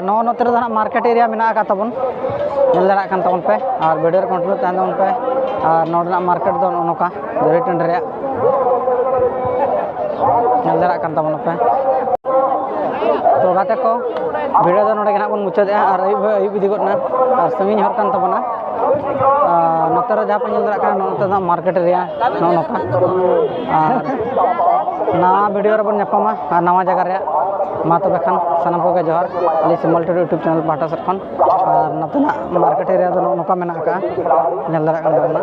नौ नोते market area में तबन दाड़ा तबन पे और वीडियो कंटिन्यू तहन पे और नोडना मार्केट दो नौका दरी टंड दाड़ा तबन पे तो गाते को वीडियो दो नोडे बन मुचादे और अयुब इदी गना और संगिन हर कान तबना नोतर जहाँ पे नल दरा नोते मार्केट रिया नोका और नवा वीडियो रे बन नपामा और नवा जगह रे मा तबे खान सनम को जोहार अली सिम्बल टू यूट्यूब चैनल पाटा सर खन और नतना मार्केट एरिया दो नोका मेना का नल दरा कान तबना